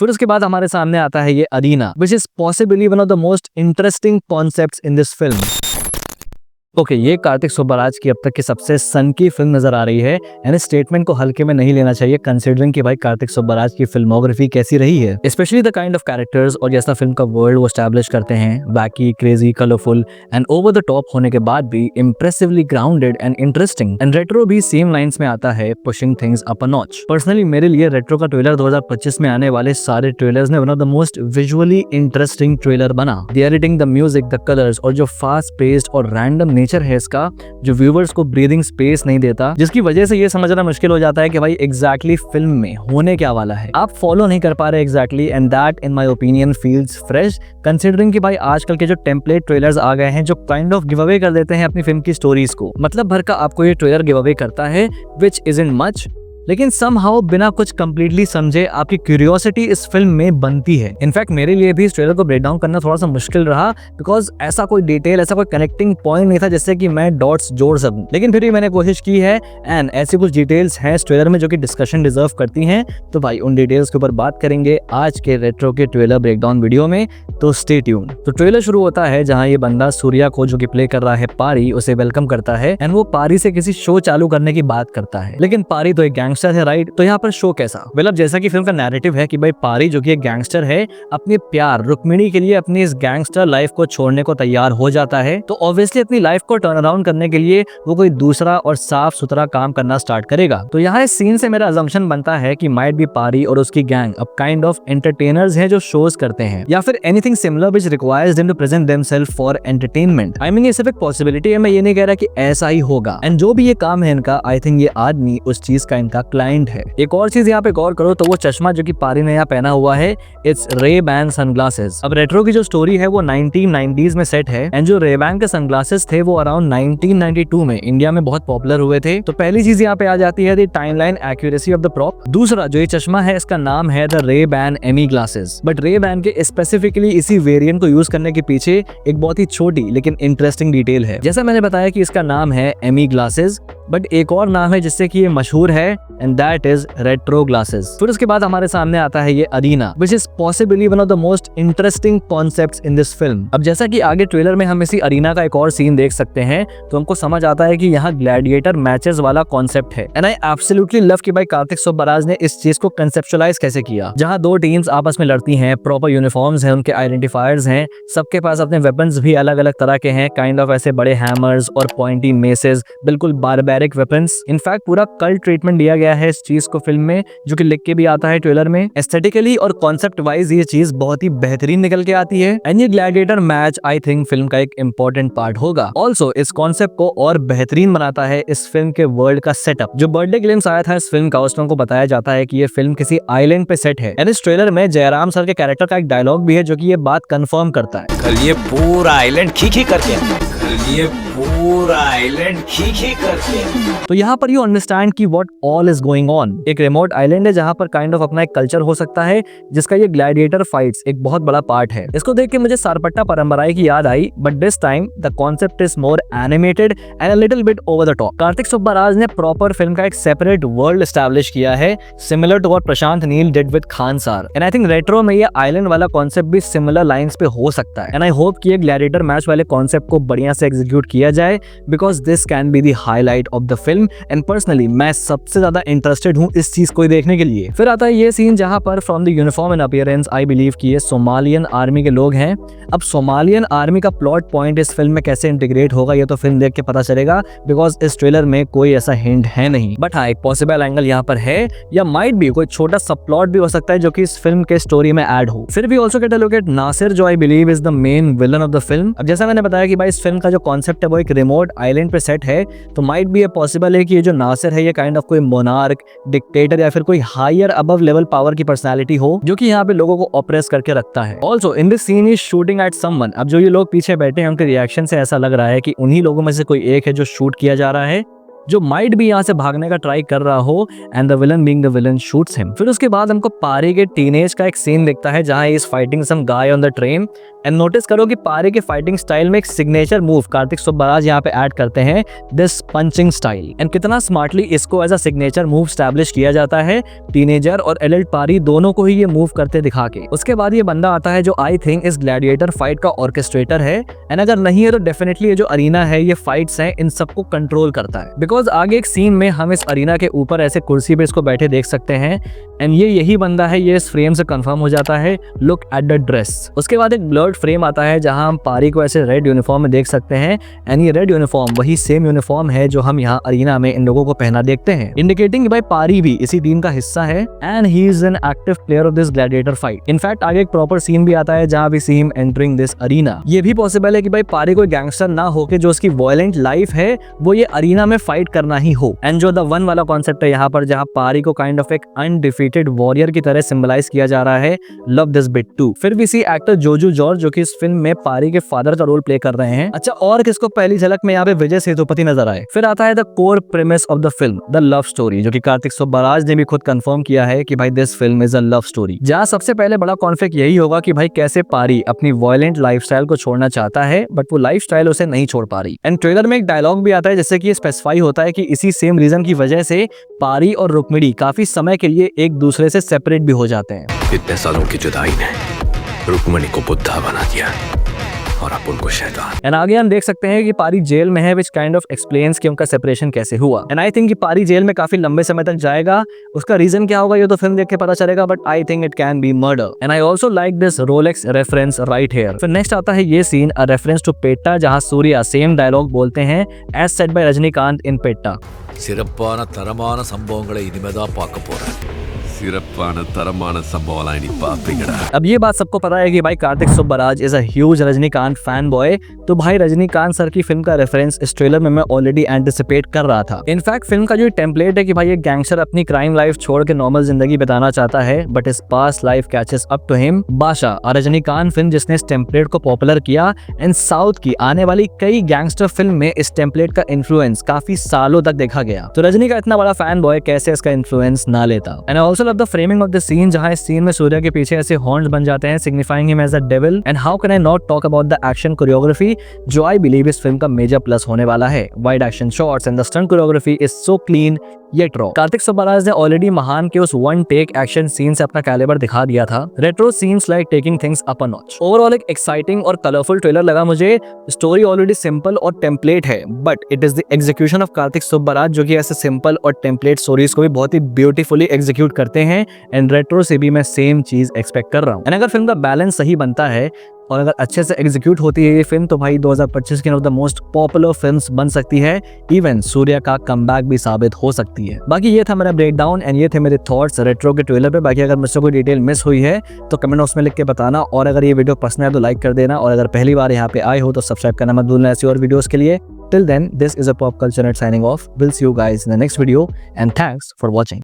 फिर उसके बाद हमारे सामने आता है ये arena, which is possibly one of the most interesting concepts in this film. Okay, ये कार्तिक सुब्बाराज की अब तक की सबसे सन की फिल्म नजर आ रही है एंड इस स्टेटमेंट को हल्के में नहीं लेना चाहिए कंसीडरिंग कि भाई कार्तिक सुब्बाराज की फिल्मोग्राफी कैसी रही है, specially the kind of characters और जैसा फिल्म का वर्ल्ड वो एस्टैब्लिश करते हैं, वैकी, crazy, colourful and over the top होने के बाद भी impressively grounded and interesting. And retro भी सेम लाइंस में आता है, pushing things up a notch. Personally मेरे लिए रेट्रो का ट्रेलर 2025 में आने वाले सारे ट्रेलर्स ने one of the most visually interesting trailer बना। The editing, the music, the colours और जो फास्ट पेस्ड और रैंडम नेचर है इसका, जो व्यूवर्स को ब्रीदिंग स्पेस नहीं देता, जिसकी वजह से ये समझना मुश्किल हो जाता है कि भाई एग्जैक्टली फिल्म में होने क्या वाला है, आप फॉलो नहीं कर पा रहे exactly. And that in my opinion feels fresh considering कि भाई आजकल के जो टेम्पलेट ट्रेलर्स आ गए हैं जो काइंड ऑफ गिव अवे कर देते हैं अपनी फिल्म की स्टोरीज को। मतलब भर का आपको ये ट्रेलर गिव अवे करता है विच इजंट मच, लेकिन समहाउ बिना कुछ कंप्लीटली समझे आपकी क्यूरियोसिटी इस फिल्म में बनती है। इनफैक्ट मेरे लिए भी इस ट्रेलर को ब्रेक डाउन करना थोड़ा सा मुश्किल रहा, बिकॉज ऐसा कोई डिटेल, ऐसा कोई कनेक्टिंग पॉइंट नहीं था जिससे कि मैं डॉट्स जोड़ सकूं। लेकिन फिर भी मैंने कोशिश की है एंड ऐसी कुछ डिटेल्स हैं इस ट्रेलर में जो कि डिस्कशन डिजर्व करती हैं। तो भाई उन डिटेल्स के ऊपर बात करेंगे आज के रेट्रो के ट्रेलर ब्रेकडाउन वीडियो में, तो स्टे ट्यून। तो ट्रेलर शुरू होता है जहां ये बंदा सूर्या को, जो कि प्ले कर रहा है पारी, उसे वेलकम करता है एंड वो पारी से किसी शो चालू करने की बात करता है। लेकिन पारी तो एक गैंगस्टर है, राइट? तो यहाँ पर शो कैसा? अब जैसा कि फिल्म का नैरेटिव है कि भाई पारी जो कि एक गैंगस्टर है, अपने प्यार रुक्मिणी के लिए अपनी इस गैंगस्टर लाइफ को छोड़ने को तैयार हो जाता है। तो ऑब्वियसली अपनी लाइफ को टर्न अराउंड करने के लिए वो कोई दूसरा और साफ सुथरा काम करना स्टार्ट करेगा। तो यहाँ इस सीन से मेरा अजम्पशन बनता है कि माइट बी पारी और उसकी गैंग अब काइंड ऑफ एंटरटेनर्स हैं जो शोज करते हैं, या फिर anything similar which requires them to present themselves for entertainment. I mean ये सिर्फ एक पॉसिबिलिटी है, मैं ये नहीं कह रहा कि ऐसा ही होगा। एंड जो भी ये काम है इनका, आई थिंक ये आदमी उस चीज का इनका क्लाइंट है। एक और चीज यहाँ पे गौर करो तो वो चश्मा जो कि पारी ने यहाँ पहना हुआ है, इट्स रे-बैन सनग्लासेस। अब रेट्रो की जो स्टोरी है वो 1990s में सेट है एंड जो रे-बैन के सनग्लासेस थे वो अराउंड 1992 में इंडिया में बहुत पॉपुलर हुए थे। तो पहली चीज यहाँ पे आ जाती है the timeline accuracy of the prop. दूसरा जो ये चश्मा है इसका नाम है द रे-बैन एमी ग्लासेस। बट रे-बैन के स्पेसिफिकली इसी वेरिएंट को यूज करने के पीछे एक बहुत ही छोटी लेकिन इंटरेस्टिंग डिटेल है। जैसा मैंने बताया कि इसका नाम है एमी ग्लासेस, बट एक और नाम है जिससे कि ये मशहूर है and that is retro glasses. फिर उसके बाद हमारे सामने आता है ये arena, which is possibly one of the most interesting concepts in this film. अब जैसा कि आगे ट्रेलर में हम इसी अरीना का एक और सीन देख सकते हैं तो हमको समझ आता है कि यहाँ ग्लैडिएटर मैचेस वाला कॉन्सेप्ट है। एंड आई एब्सोल्युटली लव कि भाई कार्तिक सुब्बाराज ने इस चीज को कंसेप्चुअलाइज कैसे किया, जहाँ दो टीम्स आपस में लड़ती हैं, प्रॉपर यूनिफॉर्म्स हैं, उनके आइडेंटिफायर्स हैं, सबके पास अपने वेपन्स भी अलग अलग तरह के हैं, काइंड ऑफ ऐसे बड़े हैमर्स और पॉइंटी मेसेस, बिल्कुल बारबैरिक वेपन्स। इनफैक्ट पूरा कल्ट ट्रीटमेंट दिया गया है इस चीज को फिल्म में, जो कि लिख के भी आता है ट्रेलर में। एस्थेटिकली और कॉन्सेप्ट वाइज ये चीज बहुत ही बेहतरीन निकल के आती है एंड ये gladiator match I think film का एक इंपॉर्टेंट पार्ट होगा। ऑल्सो इस कॉन्सेप्ट को और बेहतरीन बनाता है इस फिल्म के वर्ल्ड का सेटअप। जो बर्थडे ग्लिम्स आया था इस फिल्म का, उसमें को बताया जाता है कि ये फिल्म किसी आइलैंड पे सेट है एंड इस ट्रेलर में जयराम सर के कैरेक्टर का एक डायलॉग भी है जो कि ये बात कंफर्म करता है। कल ये पूरा आइलैंड खी करके, कल ये पूरा आइलैंड खी करके। तो यहाँ पर यू अंडरस्टैंड कि what all is going on. एक रिमोट आइलैंड है जहाँ पर काइंड ऑफ अपना एक कल्चर हो सकता है जिसका ये ग्लैडिएटर फाइट्स एक बहुत बड़ा पार्ट है। इसको देख के मुझे सारपट्टा परंपराएं की याद आई, but this time the concept is more animated and a little bit over the top. Karthik Subbaraj ने प्रॉपर फिल्म का एक सेपरेट वर्ल्ड एस्टैब्लिश किया है, similar to what Prashanth Neel did with Khansaar. And I think retro में ये आइलैंड वाला concept भी similar lines पे हो सकता है एंड आई होप कि ये ग्लैडिएटर मैच वाले कॉन्सेप्ट को बढ़िया से एग्जीक्यूट किया जाए, because this can be the highlight of the film and personally मैं सबसे ज्यादा इंटरेस्टेड हूँ इस चीज को देखने के लिए। फिर आता है ये सीन जहां पर from the uniform and appearance I believe कि ये सोमालियन आर्मी के लोग हैं। अब सोमालियन आर्मी का प्लॉट पॉइंट इस फिल्म में कैसे इंटीग्रेट होगा ये तो फिल्म देख के पता चलेगा, बिकॉज इस ट्रेलर में कोई ऐसा हिंट है नहीं। बट हाँ, एक पॉसिबल एंगल यहाँ पर है, या माइट भी कोई छोटा सब प्लॉट भी हो सकता है जो कि इस फिल्म के स्टोरी में ऐड हो। फिर भी also get a look at Nasir, जो I believe is the main villain of the film. अब जैसा मैंने बताया कि भाई इस फिल्म का जो कॉन्सेप्ट है वो एक रिमोट आइलैंड पे सेट है, तो माइट भी ये पॉसिबल है कि ये जो नासिर है ये काइंड ऑफ कोई मोनार्क, डिक्टेटर या फिर कोई हायर अबव लेवल पावर की पर्सनालिटी हो जो कि यहाँ पे लोगों को ऑपरेस करके रखता है। Also in this scene is shooting at someone. अब जो ये लोग पीछे बैठे हैं उनके रिएक्शन से ऐसा लग रहा है कि उन्हीं लोगों में से कोई एक है जो शूट किया जा रहा है, जो माइट भी यहाँ से भागने का ट्राई कर रहा हो and the villain being the villain shoots him. फिर उसके बाद हमको पारी के टीनेज का एक सीन दिखता है जहाँ is fighting some guy on the train and notice करो कि पारी के फाइटिंग स्टाइल में एक सिग्नेचर मूव कार्तिक सुब्बाराज यहाँ पे ऐड करते हैं, दिस पंचिंग स्टाइल। एंड कितना स्मार्टली इसको as a signature move establish किया जाता है, टीनेजर और एडल्ट पारी दोनों को ही ये मूव करते दिखा के। उसके बाद ये बंदा आता है जो आई थिंक इस ग्लैडिएटर फाइट का ऑर्केस्ट्रेटर है एंड अगर नहीं है तो डेफिनेटली ये जो अरीना है, ये फाइट्स हैं, इन सबको कंट्रोल करता है। बिकॉज आगे एक सीन में हम इस अरीना के ऊपर ऐसे कुर्सी पे इसको बैठे देख सकते हैं एंड ये यही बंदा है, ये इस फ्रेम से कंफर्म हो जाता है। Look at the dress. उसके बाद एक ब्लर्ड फ्रेम आता है जहां हम पारी को ऐसे रेड यूनिफॉर्म में देख सकते हैं एंड ये रेड यूनिफॉर्म वही सेम यूनिफॉर्म है जो हम यहाँ अरीना में इन लोगों को पहना देखते हैं, इंडिकेटिंग भाई पारी भी इसी टीम का हिस्सा है and he is an active player of this gladiator fight. In fact आगे एक प्रॉपर सीन भी आता है जहां we see him entering this arena. ये भी पॉसिबल है कि भाई पारी कोई गैंगस्टर ना हो के जो उसकी वायलेंट लाइफ है वो ये अरीना में फाइट करना ही हो। एंड जो द वन वाला कॉन्सेप्ट है यहाँ पर जहाँ पारी को काइंड ऑफ एक अनडिफीटेड वॉरियर की तरह सिंबलाइज किया जा रहा है, लव दिस बिट टू। फिर भी सी एक्टर जोजू जॉर्ज जो कि इस फिल्म में पारी के फादर का रोल प्ले कर रहे हैं। अच्छा, और किसको पहली झलक में यहाँ पे विजय सेतुपति नजर आए। फिर आता है the core premise of the film, the love story, जो कि कार्तिक सुब्बाराज ने भी खुद कंफर्म किया है कि भाई this film is a love story. जहाँ सबसे पहले बड़ा कॉन्फ्लिक्ट यही होगा कि भाई कैसे पारी अपनी वायलेंट लाइफस्टाइल को छोड़ना चाहता है बट वो लाइफस्टाइल उसे नहीं छोड़ पा रही। एंड ट्रेलर में एक डायलॉग भी आता है जिससे कि ये स्पेसिफाई होता है कि इसी सेम रीजन की वजह से पारी और रुक्मिणी काफी समय के लिए एक दूसरे से सेपरेट भी हो जाते हैं। इतने सालों की जुदाई ने रुक्मिणी को बुद्धा बना दिया और अब उनको शैतान। एंड आगे हम देख सकते हैं कि पारी जेल में है, विच काइंड ऑफ एक्सप्लेन्स कि उनका सेपरेशन कैसे हुआ। एंड आई थिंक कि पारी जेल में काफी लंबे समय तक जाएगा। उसका रीजन क्या होगा ये तो फिल्म देख के पता चलेगा, but I think it can be murder. And I also like this Rolex reference right here. फिर नेक्स्ट आता है ये scene, a reference to Petta, जहां सूर्या सेम डायलॉग बोलते हैं as said by Rajinikanth in Petta. சிறப்பான தரமான சம்பவங்களை இனிமேதான் பார்க்க போறேன். சிறப்பான தரமான சம்பவங்களை இனி பார்ப்பீங்கடா. अब ये बात सबको पता है कि भाई Kartik Subbaraj is a huge Rajinikanth fan boy, तो भाई रजनीकांत सर की फिल्म का रेफरेंस इस ट्रेलर में मैं ऑलरेडी एंटिसिपेट कर रहा था। इनफैक्ट फिल्म का जो टेम्पलेट है कि भाई एक गैंगस्टर अपनी क्राइम लाइफ छोड़ के नॉर्मल जिंदगी बिताना चाहता है बट इस past life catches up to him. Badshah, और रजनीकांत फिल्म जिसने इस टेम्पलेट को पॉपुलर किया एंड साउथ की आने वाली कई गैंगस्टर फिल्म में इस टेम्पलेट का इन्फ्लुएंस काफी सालों तक देखा गया। तो रजनी का इतना बड़ा फैन बॉय कैसे इसका इन्फ्लुएंस ना लेता। And I also love the framing of the scene, जहां इस सीन में सूर्या के पीछे ऐसे हॉर्न्स बन जाते हैं signifying him as a devil. And how can I not talk about the action choreography, जो आई बिलीव इस फिल्म का मेजर प्लस होने वाला है। Wide action shots and the stunt choreography is so clean yet raw. Karthik Subbaraj ने already महान के उस वन टेक एक्शन सीन से अपना कैलिबर दिखा दिया था। Retro scenes like taking things up a notch. Overall एक एक्साइटिंग और कलरफुल ट्रेलर लगा मुझे। स्टोरी ऑलरेडी सिंपल और टेम्पलेट है but it is the execution of Kartik Subbaraj जो कि ऐसे सिंपल और टेम्पलेट स्टोरीज को भी बहुत ही ब्यूटीफुली एग्जीक्यूट करते हैं। एंड रेट्रो से भी मैं सेम चीज एक्सपेक्ट कर रहा हूँ। एंड अगर फिल्म का बैलेंस सही बनता है और अगर अच्छे से एग्जीक्यूट होती है ये फिल्म तो भाई 2025 की one of the most popular films बन सकती है। इवन सूर्या का कमबैक भी साबित हो सकती है। बाकी ये था मेरा ब्रेकडाउन एंड ये थे मेरे थॉट्स रेट्रो के ट्रेलर पे। बाकी अगर मुझसे कोई डिटेल मिस हुई है तो कमेंट बॉक्स में लिख के बताना, और अगर ये वीडियो पसंद है तो लाइक कर देना, और अगर पहली बार यहाँ पे आए हो तो सब्सक्राइब करना मत भूलना ऐसी और वीडियोस के लिए। Till then, this is a Pop Culture Net signing off. We'll see you guys in the next video and thanks for watching.